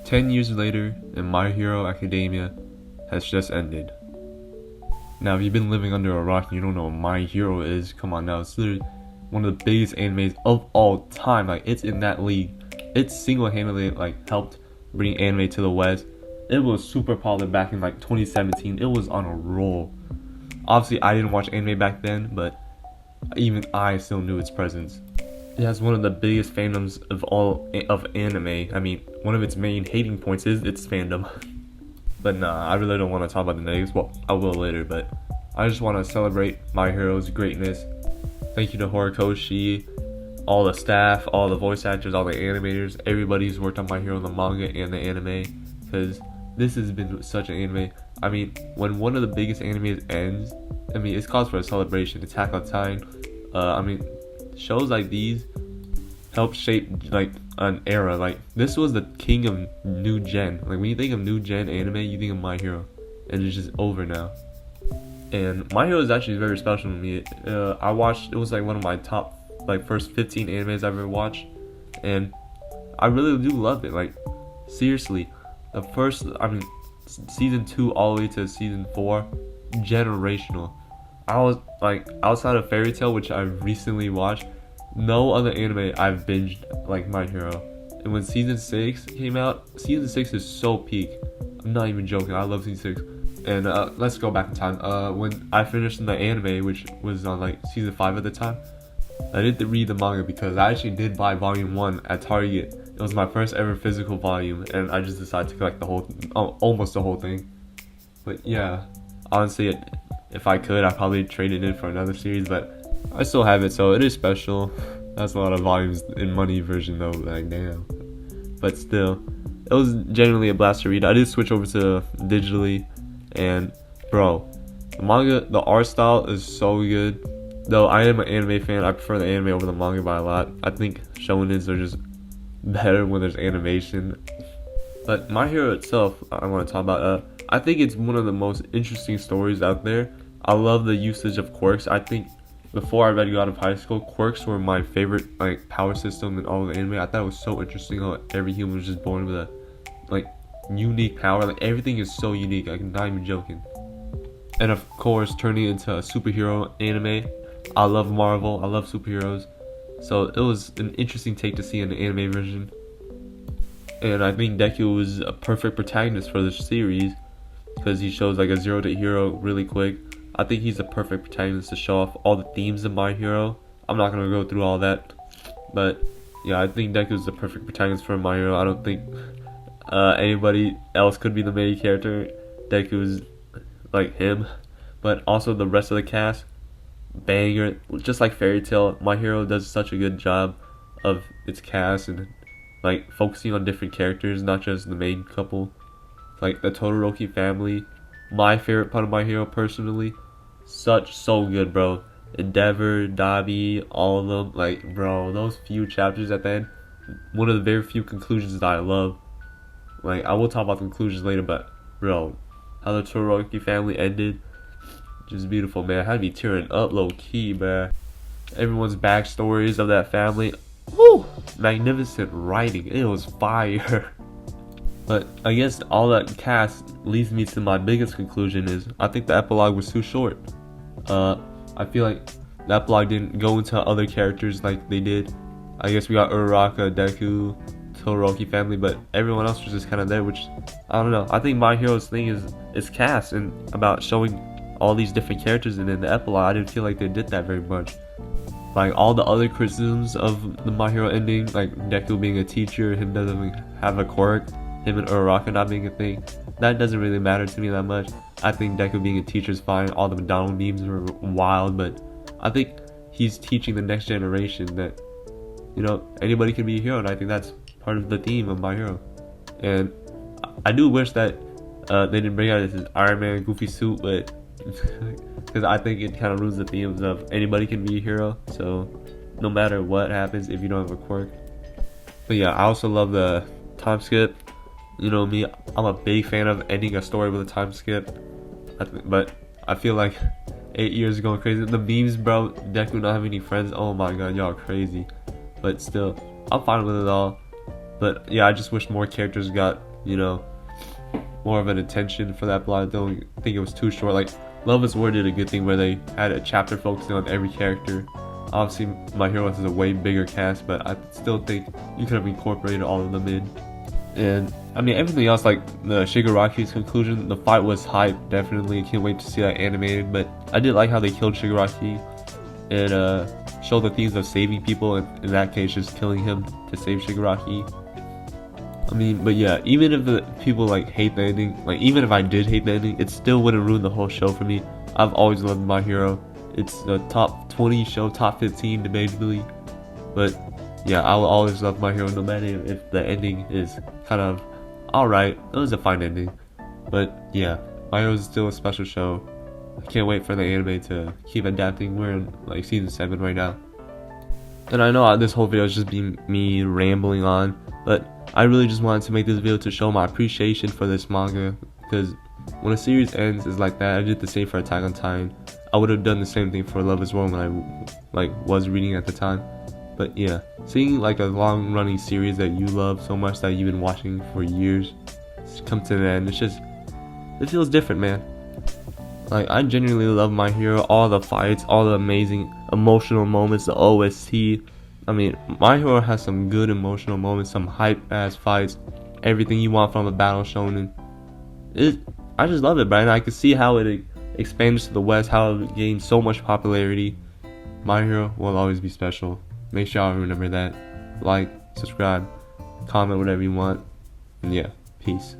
10 years later, and My Hero Academia has just ended. Now, if you've been living under a rock and you don't know what My Hero is, come on now, it's literally one of the biggest animes of all time. Like, it's in that league. It single-handedly, like, helped bring anime to the West. It was super popular back in, like, 2017. It was on a roll. Obviously, I didn't watch anime back then, but even I still knew its presence. It has one of the biggest fandoms of anime. I mean, one of its main hating points is its fandom. But nah, I really don't want to talk about the negatives. Well, I will later, but I just want to celebrate My Hero's greatness. Thank you to Horikoshi, all the staff, all the voice actors, all the animators, everybody who's worked on My Hero, the manga and the anime, because this has been such an anime. I mean, when one of the biggest animes ends, I mean, it's cause for a celebration. Attack on Titan. I mean, shows like these help shape like an era. Like, this was the king of new gen. Like, when you think of new gen anime, you think of My Hero, and it's just over now. And My Hero is actually very special to me. I watched, it was like one of my top, like, first 15 animes I've ever watched, and I really do love it. Like, seriously, the first, I mean, season 2 all the way to season 4, generational. I was like, outside of Fairy Tail, which I recently watched, no other anime I've binged like My Hero. And when season 6 came out, season 6 is so peak. I'm not even joking, I love season 6. And let's go back in time. When I finished the anime, which was on like season 5 at the time, I didn't read the manga because I actually did buy volume 1 at Target. It was my first ever physical volume, and I just decided to collect the whole, almost the whole thing. But yeah, honestly, if I could, I'd probably trade it in for another series, but I still have it, so it is special. That's a lot of volumes in money version though, like damn. But still, it was genuinely a blast to read. I did switch over to digitally, and bro, the manga, the art style is so good. Though I am an anime fan, I prefer the anime over the manga by a lot. I think shonens are just better when there's animation. But My Hero itself, I want to talk about. I think it's one of the most interesting stories out there. I love the usage of quirks. I think before I read out of high school, quirks were my favorite like power system in all of the anime. I thought it was so interesting how every human was just born with a like unique power. Like, everything is so unique. I'm not even joking. And of course, turning into a superhero anime. I love Marvel. I love superheroes. So it was an interesting take to see in the anime version. And I think Deku was a perfect protagonist for this series because he shows like a 0 to hero really quick. I think he's a perfect protagonist to show off all the themes of My Hero. I'm not gonna go through all that, but yeah, I think Deku is the perfect protagonist for My Hero. I don't think anybody else could be the main character. Deku is like him, but also the rest of the cast, banger. Just like Fairy Tail, My Hero does such a good job of its cast and like focusing on different characters, not just the main couple. Like the Todoroki family, my favorite part of My Hero personally. So good, bro. Endeavor, Dabi, all of them. Like, bro, those few chapters at the end, one of the very few conclusions that I love. Like, I will talk about the conclusions later, but bro, how the Todoroki family ended, just beautiful, man. I had me tearing up low key, man. Everyone's backstories of that family, woo, magnificent writing. It was fire. But I guess all that cast leads me to my biggest conclusion is I think the epilogue was too short. I feel like the epilogue didn't go into other characters like they did. I guess we got Uraraka, Deku, Todoroki family, but everyone else was just kind of there, which I don't know. I think My Hero's thing is cast and about showing all these different characters, and in the epilogue I didn't feel like they did that very much. Like all the other criticisms of the My Hero ending, like Deku being a teacher, him doesn't have a quirk, him and Uraraka not being a thing, that doesn't really matter to me that much. I think Deku being a teacher is fine. All the McDonald memes were wild, but I think he's teaching the next generation that, you know, anybody can be a hero, and I think that's part of the theme of My Hero. And I do wish that they didn't bring out his Iron Man goofy suit, but because I think it kind of ruins the themes of anybody can be a hero, so no matter what happens if you don't have a quirk. But yeah, I also love the time skip. You know me, I'm a big fan of ending a story with a time skip. But I feel like 8 years going crazy. The memes, bro, Deku not having any friends, oh my god, y'all crazy. But still, I'm fine with it all. But yeah, I just wish more characters got, you know, more of an attention for that plot. I don't think it was too short. Like, Love is War did a good thing where they had a chapter focusing on every character. Obviously, My Hero has a way bigger cast, but I still think you could have incorporated all of them in. And I mean, everything else, like the Shigaraki's conclusion, the fight was hype, definitely. Can't wait to see that animated. But I did like how they killed Shigaraki and showed the themes of saving people, and in that case, just killing him to save Shigaraki. I mean, but yeah, even if the people like hate the ending, like even if I did hate the ending, it still wouldn't ruin the whole show for me. I've always loved My Hero. It's the top 20 show, top 15 debatably. But yeah, I will always love My Hero no matter if the ending is kind of alright. It was a fine ending. But yeah, My Hero is still a special show. I can't wait for the anime to keep adapting. We're in like season 7 right now. And I know this whole video is just being me rambling on, but I really just wanted to make this video to show my appreciation for this manga, because when a series ends is like that. I did the same for Attack on Titan. I would have done the same thing for Love is War when I was reading at the time. But yeah, seeing like a long running series that you love so much that you've been watching for years come to the end, it feels different, man. Like, I genuinely love My Hero, all the fights, all the amazing emotional moments, the OST. I mean, My Hero has some good emotional moments, some hype-ass fights, everything you want from a battle shonen. I just love it, Brian. I can see how it expands to the West, how it gained so much popularity. My Hero will always be special. Make sure y'all remember that. Like, subscribe, comment whatever you want. And yeah, peace.